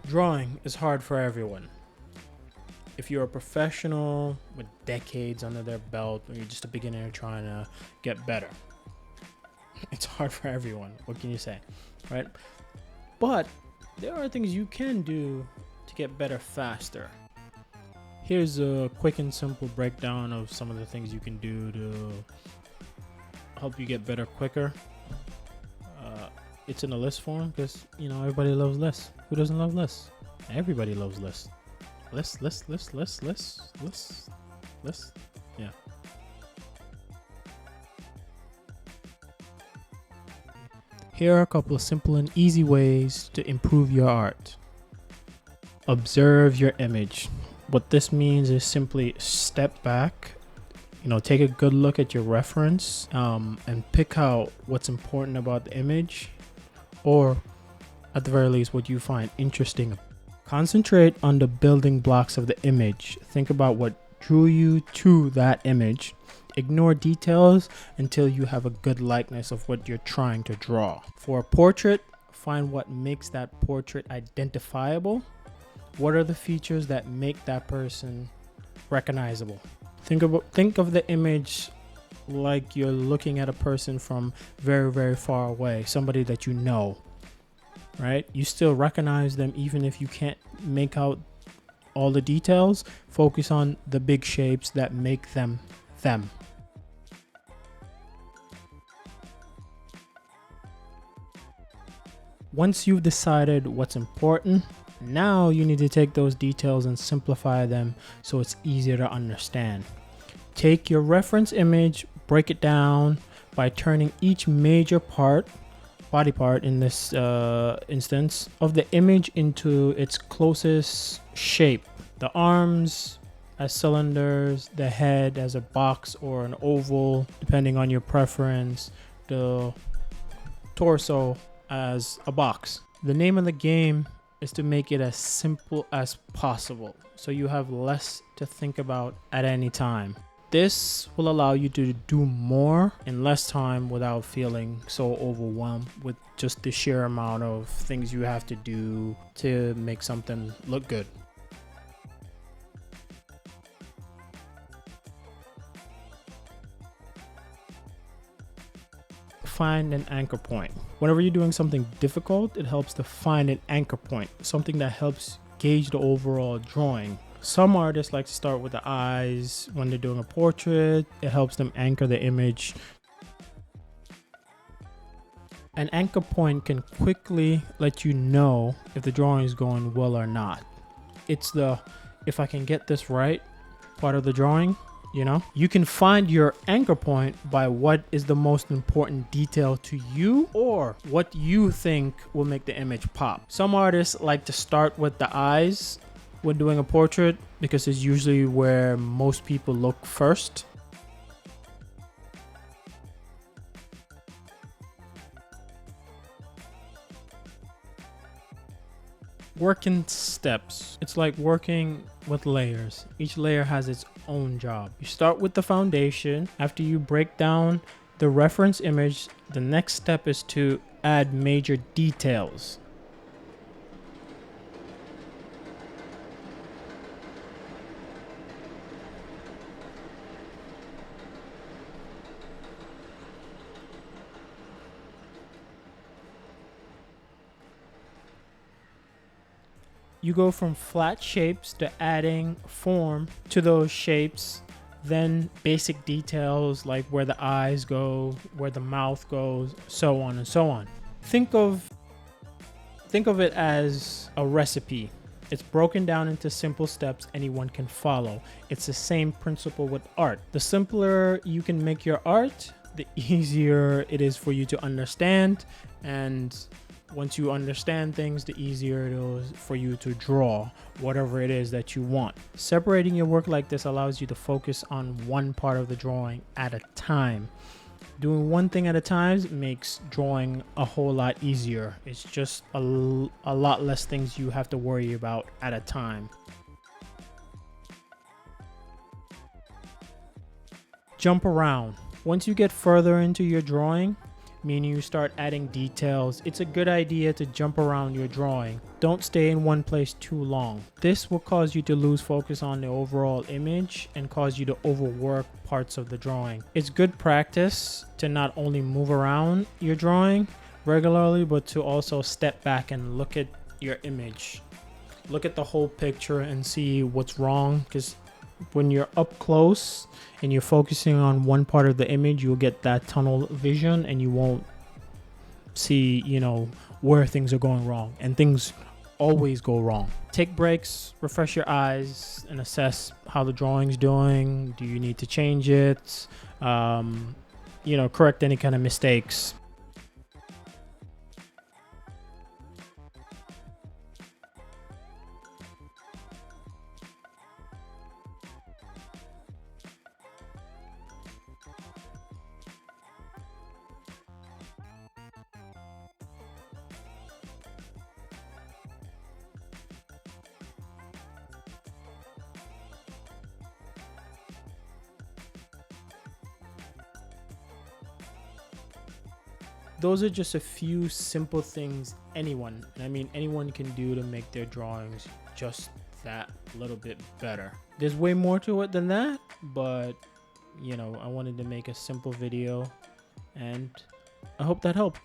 Drawing is hard for everyone. If you're a professional with decades under their belt, or you're just a beginner trying to get better, it's hard for everyone. What can you say, right? But there are things you can do to get better faster. Here's a quick and simple breakdown of some of the things you can do to help you get better quicker. It's in a list form because, everybody loves lists. Who doesn't love lists? Everybody loves lists. Lists. Yeah. Here are a couple of simple and easy ways to improve your art. Observe your image. What this means is simply step back, take a good look at your reference, and pick out what's important about the image, or at the very least, what you find interesting. Concentrate on the building blocks of the image. Think about what drew you to that image. Ignore details until you have a good likeness of what you're trying to draw. For a portrait, find what makes that portrait identifiable. What are the features that make that person recognizable? Think of the image like you're looking at a person from very, very far away, somebody that you know, right? You still recognize them even if you can't make out all the details. Focus on the big shapes that make them them. Once you've decided what's important, now you need to take those details and simplify them so it's easier to understand. Take your reference image, break it down by turning each major body part in this instance, of the image into its closest shape. The arms as cylinders, the head as a box or an oval, depending on your preference, the torso as a box. The name of the game is to make it as simple as possible so you have less to think about at any time. This will allow you to do more in less time without feeling so overwhelmed with just the sheer amount of things you have to do to make something look good. Find an anchor point. Whenever you're doing something difficult, it helps to find an anchor point, something that helps gauge the overall drawing. Some artists like to start with the eyes when they're doing a portrait. It helps them anchor the image. An anchor point can quickly let you know if the drawing is going well or not. It's the if I can get this right part of the drawing. You can find your anchor point by what is the most important detail to you or what you think will make the image pop. Some artists like to start with the eyes when doing a portrait because it's usually where most people look first. Work in steps. It's like working with layers. Each layer has its own job. You start with the foundation. After you break down the reference image, the next step is to add major details. You go from flat shapes to adding form to those shapes, then basic details like where the eyes go, where the mouth goes, so on and so on. Think of it as a recipe. It's broken down into simple steps anyone can follow. It's the same principle with art. The simpler you can make your art, the easier it is for you to understand, and once you understand things, the easier it is for you to draw whatever it is that you want. Separating your work like this allows you to focus on one part of the drawing at a time. Doing one thing at a time makes drawing a whole lot easier. It's just a lot less things you have to worry about at a time. Jump around. Once you get further into your drawing, meaning you start adding details, it's a good idea to jump around your drawing. Don't stay in one place too long. This will cause you to lose focus on the overall image and cause you to overwork parts of the drawing. It's good practice to not only move around your drawing regularly, but to also step back and look at your image. Look at the whole picture and see what's wrong, because when you're up close and you're focusing on one part of the image, you'll get that tunnel vision and you won't see, where things are going wrong, and things always go wrong. Take breaks, refresh your eyes, and assess how the drawing's doing. Do you need to change it? Correct any kind of mistakes. Those are just a few simple things anyone, and I mean anyone, can do to make their drawings just that little bit better. There's way more to it than that, but I wanted to make a simple video, and I hope that helped.